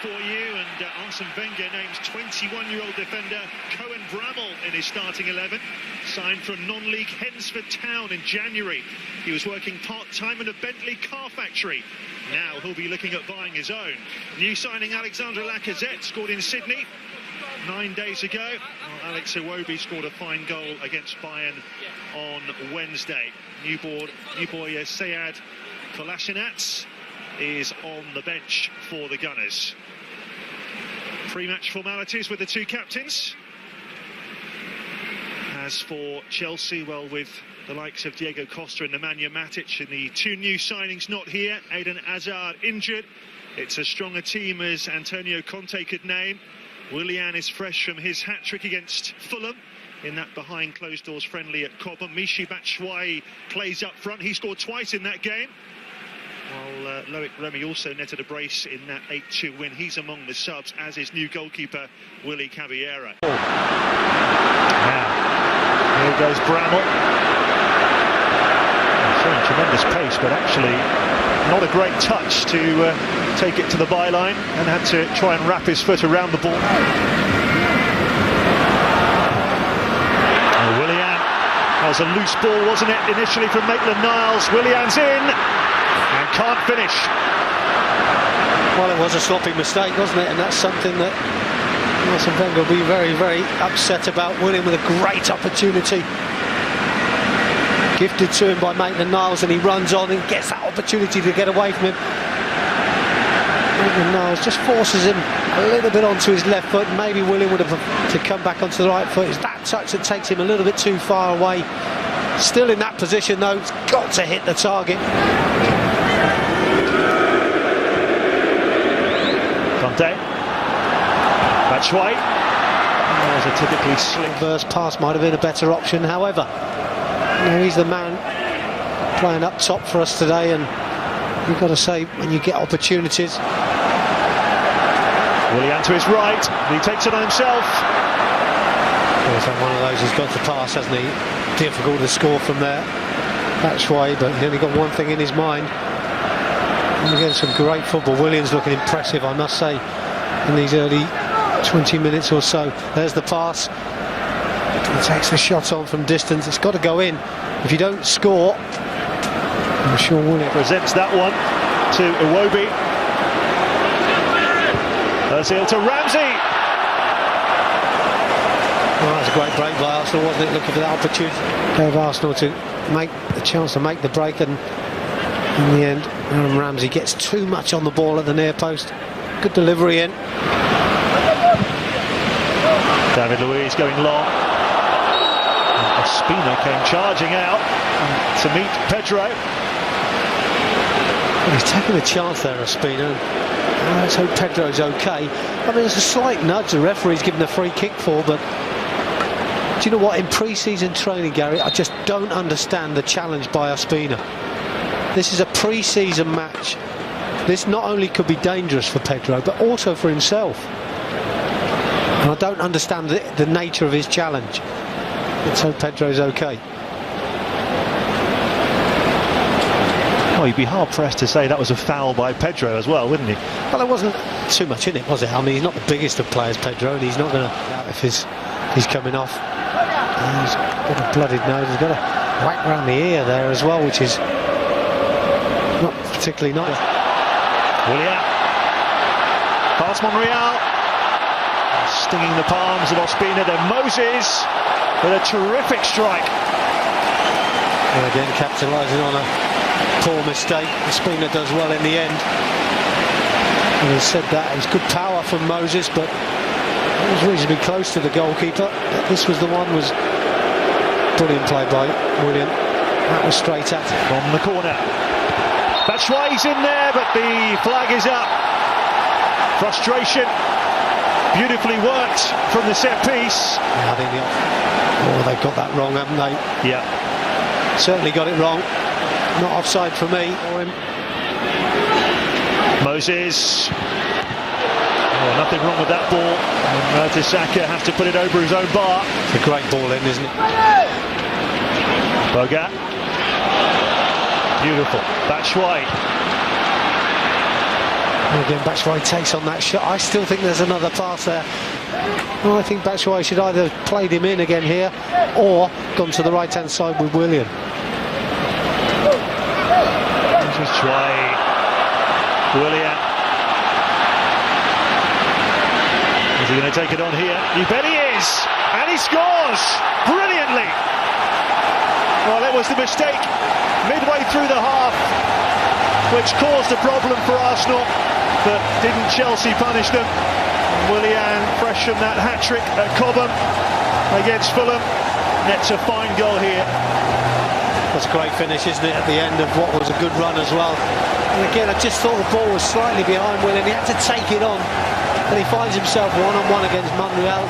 for you, and Arsene Wenger names 21-year-old defender Cohen Bramall in his starting 11. Signed from non-league Hednesford Town in January. He was working part-time in a Bentley car factory. Now he'll be looking at buying his own. New signing Alexandre Lacazette scored in Sydney 9 days ago. Well, Alex Iwobi scored a fine goal against Bayern on Wednesday. New boy Sead Kolasinac is on the bench for the Gunners. Pre-match formalities with the two captains. As for Chelsea, well, with the likes of Diego Costa and Nemanja Matic and the two new signings not here, Eden Hazard injured, it's as strong a team as Antonio Conte could name. Willian is fresh from his hat-trick against Fulham in that behind closed doors friendly at Cobham. Michy Batshuayi plays up front. He scored twice in that game, while Loic Remy also netted a brace in that 8-2 win. He's among the subs, as is new goalkeeper Willy Caballero. Now, here goes Bramall. Showing tremendous pace, but actually not a great touch to take it to the byline, and had to try and wrap his foot around the ball. Willian, that was a loose ball, wasn't it, initially from Maitland-Niles. Willian's in and can't finish. Well, it was a sloppy mistake, wasn't it? And that's something that Arsene Wenger will be very, very upset about. Willian with a great opportunity gifted to him by Maitland-Niles, and he runs on and gets that opportunity to get away from him. Maitland-Niles just forces him a little bit onto his left foot. Maybe Willian would have to come back onto the right foot. It's that touch that takes him a little bit too far away. Still in that position though, it's got to hit the target. Conte. Batshuayi. That was a typically slick Reverse pass might have been a better option, however. He's the man playing up top for us today, and you've got to say, when you get opportunities. Willian to his right, he takes it on himself. Well, one of those who's got to pass, hasn't he? Difficult to score from there. That's why, but he's only got one thing in his mind. And again, some great football. Willian's looking impressive, I must say, in these early 20 minutes or so. There's the pass. He takes the shot on from distance. It's got to go in. If you don't score, I'm sure Willian presents that one to Iwobi. Ozil to Ramsey. Well, that's a great break by Arsenal, wasn't it? Looking for that opportunity. Gave Arsenal to make the chance to make the break, and in the end, Aaron Ramsey gets too much on the ball at the near post. Good delivery in. David Luiz going long. Ospina came charging out to meet Pedro. Well, he's taking a chance there, Ospina. Let's hope Pedro's okay. I mean, there's a slight nudge the referee's given a free kick for, but do you know what? In pre-season training, Gary, I just don't understand the challenge by Ospina. This is a pre-season match. This not only could be dangerous for Pedro, but also for himself. And I don't understand the nature of his challenge. Let's hope Pedro's okay. Well, you'd be hard-pressed to say that was a foul by Pedro as well, wouldn't you? Well, there wasn't too much in it, was it? I mean, he's not the biggest of players, Pedro, and he's not going to, if he's coming off. He's got a blooded nose. He's got a whack around the ear there as well, which is not particularly nice. Willian. Past Monreal. Stinging the palms of Ospina. Then Moses with a terrific strike. And again, capitalising on a poor mistake. Ospina does well in the end. And he said that it was good power from Moses, but it was reasonably close to the goalkeeper. This was the one, was brilliant play by Willian. That was straight at from the corner. Batshuayi's in there, but the flag is up. Frustration. Beautifully worked from the set piece. Yeah, I think they've got that wrong, haven't they? Yeah. Certainly got it wrong. Not offside for me. Or him. Moses. Oh, nothing wrong with that ball. And Mertesacker has to put it over his own bar. It's a great ball in, isn't it? Bogat. Beautiful. Batshuayi. And again, Batshuayi takes on that shot. I still think there's another pass there. Well, I think Batshuayi should either have played him in again here or gone to the right-hand side with Willian. Batshuayi, Willian. Is he going to take it on here? You bet he is! And he scores! Brilliantly! Well, it was the mistake midway through the half which caused a problem for Arsenal, but didn't Chelsea punish them? Willian, fresh from that hat-trick at Cobham against Fulham, nets a fine goal here. That's a great finish, isn't it, at the end of what was a good run as well. And again, I just thought the ball was slightly behind Willian. He had to take it on, and he finds himself one-on-one against Monreal.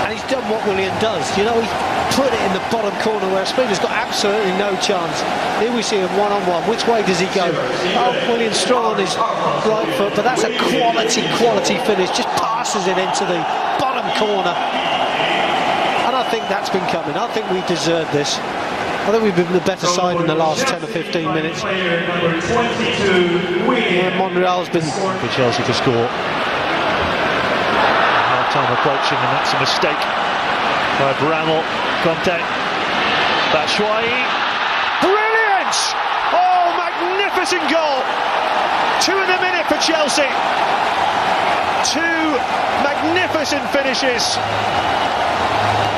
And he's done what Willian does. You know, he put it in the bottom corner where Spina's got absolutely no chance. Here we see him one-on-one. Which way does he go? Oh, Willian's strong on his right foot, but that's a quality finish. Just passes it into the bottom corner. And I think that's been coming. I think we deserved this. I think we've been the better side in the last 10 or 15 minutes. Monreal's been for Chelsea to score. Half-time approaching, and that's a mistake by Bramall. Conte, Batshuayi, brilliant! Oh, magnificent goal! 2 in a minute for Chelsea. 2 magnificent finishes.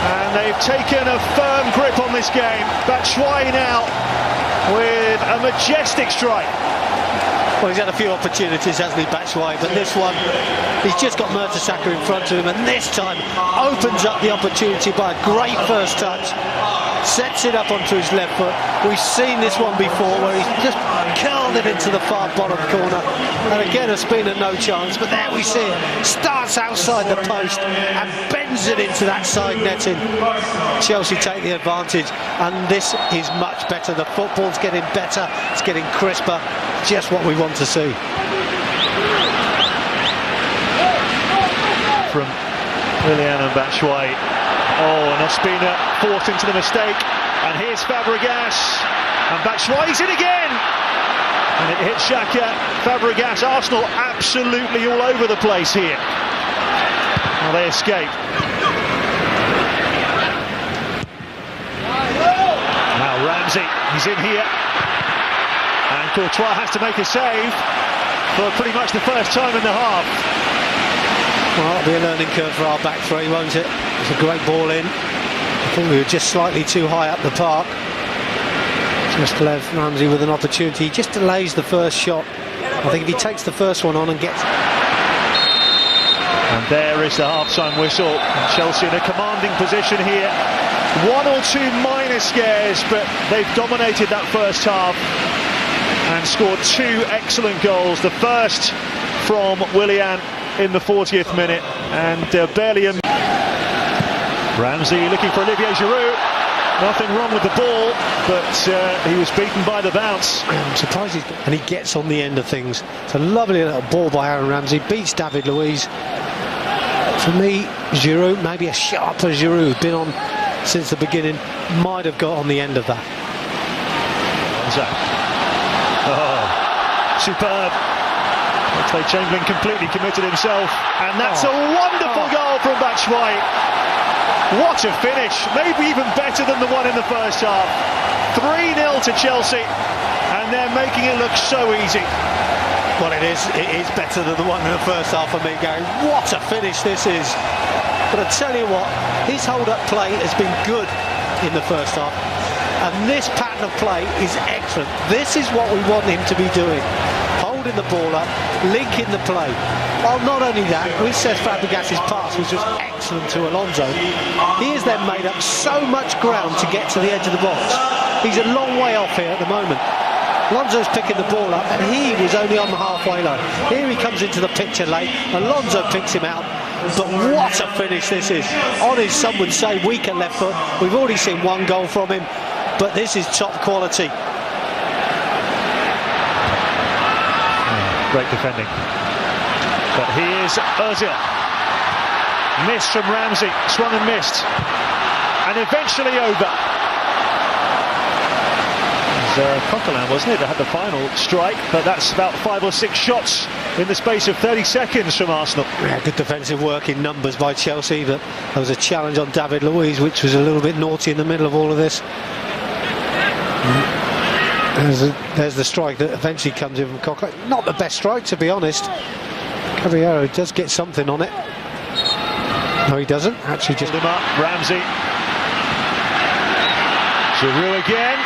And they've taken a firm grip on this game. Batshuayi now with a majestic strike. Well, he's had a few opportunities, hasn't he, Batshuayi? But this one, he's just got Mertesacker in front of him, and this time opens up the opportunity by a great first touch. Sets it up onto his left foot. We've seen this one before where he's just curled it into the far bottom corner. And again, Ospina no chance, but there we see it. Starts outside the post and bends it into that side netting. Chelsea take the advantage, and this is much better. The football's getting better, it's getting crisper. Just what we want to see. From Willian and Batshuayi. Oh, and Ospina forced into the mistake. And here's Fabregas. And Batshuayi's in again. And it hits Xhaka. Fabregas, Arsenal absolutely all over the place here. Well, they escape. Now Ramsey, he's in here. And Courtois has to make a save for pretty much the first time in the half. Well, that'll be a learning curve for our back three, won't it? It's a great ball in. I think we were just slightly too high up the park. Just left Ramsey with an opportunity. He just delays the first shot. I think if he takes the first one on and gets... And there is the half-time whistle. And Chelsea in a commanding position here. 1 or 2 minor scares, but they've dominated that first half and scored 2 excellent goals. The first from Willian in the 40th minute, and barely a... Ramsey looking for Olivier Giroud. Nothing wrong with the ball, but he was beaten by the bounce. I'm surprised and he gets on the end of things. It's a lovely little ball by Aaron Ramsey, beats David Luiz. For me, Giroud, maybe a sharper Giroud, been on since the beginning, might have got on the end of that. Oh, superb. Oxlade-Chamberlain completely committed himself, and that's a wonderful goal from Batshuayi. What a finish, maybe even better than the one in the first half. 3-0 to Chelsea, and they're making it look so easy. Well, it is better than the one in the first half for me, Gary. What a finish this is. But I tell you what, his hold-up play has been good in the first half, and this pattern of play is excellent. This is what we want him to be doing. Holding the ball up, linking the play. Well, not only that, with Cesc Fabregas' pass, which was excellent to Alonso, he has then made up so much ground to get to the edge of the box. He's a long way off here at the moment. Alonso's picking the ball up, and he was only on the halfway line. Here he comes into the picture late. Alonso picks him out. But what a finish this is. On his, some would say, weaker left foot. We've already seen 1 goal from him, but this is top quality. Great defending. But here's Ozil. Missed from Ramsey, swung and missed. And eventually over. Coquelin, wasn't it, that had the final strike, but that's about 5 or 6 shots in the space of 30 seconds from Arsenal. Yeah, good defensive work in numbers by Chelsea, but there was a challenge on David Luiz, which was a little bit naughty in the middle of all of this. There's the strike that eventually comes in from Coquelin. Not the best strike, to be honest. Caballero does get something on it. No, he doesn't. Actually, just him up. Ramsey. Giroud again.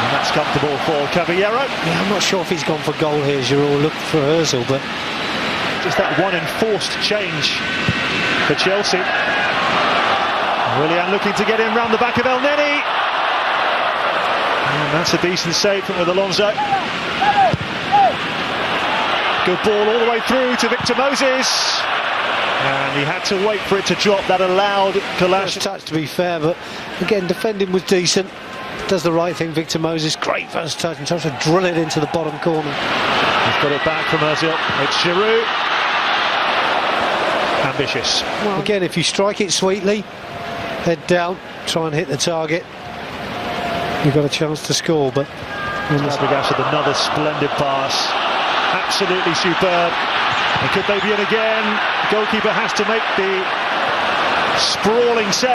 And that's comfortable for Caballero. Yeah, I'm not sure if he's gone for goal here. Giroud looked for Ozil, but just that one enforced change for Chelsea. Willian looking to get in round the back of El Neni. And that's a decent save from Alonso. Good ball all the way through to Victor Moses. And he had to wait for it to drop. That allowed Kolasinac. Touch, to be fair, but again, defending was decent. Does the right thing, Victor Moses. Great first touch and tries to drill it into the bottom corner. He's got it back from Ozil. It's Giroud. Ambitious. Well, again, if you strike it sweetly, head down, try and hit the target, you've got a chance to score. But Fabregas with another splendid pass. Absolutely superb. And could they be in again? The goalkeeper has to make the sprawling save.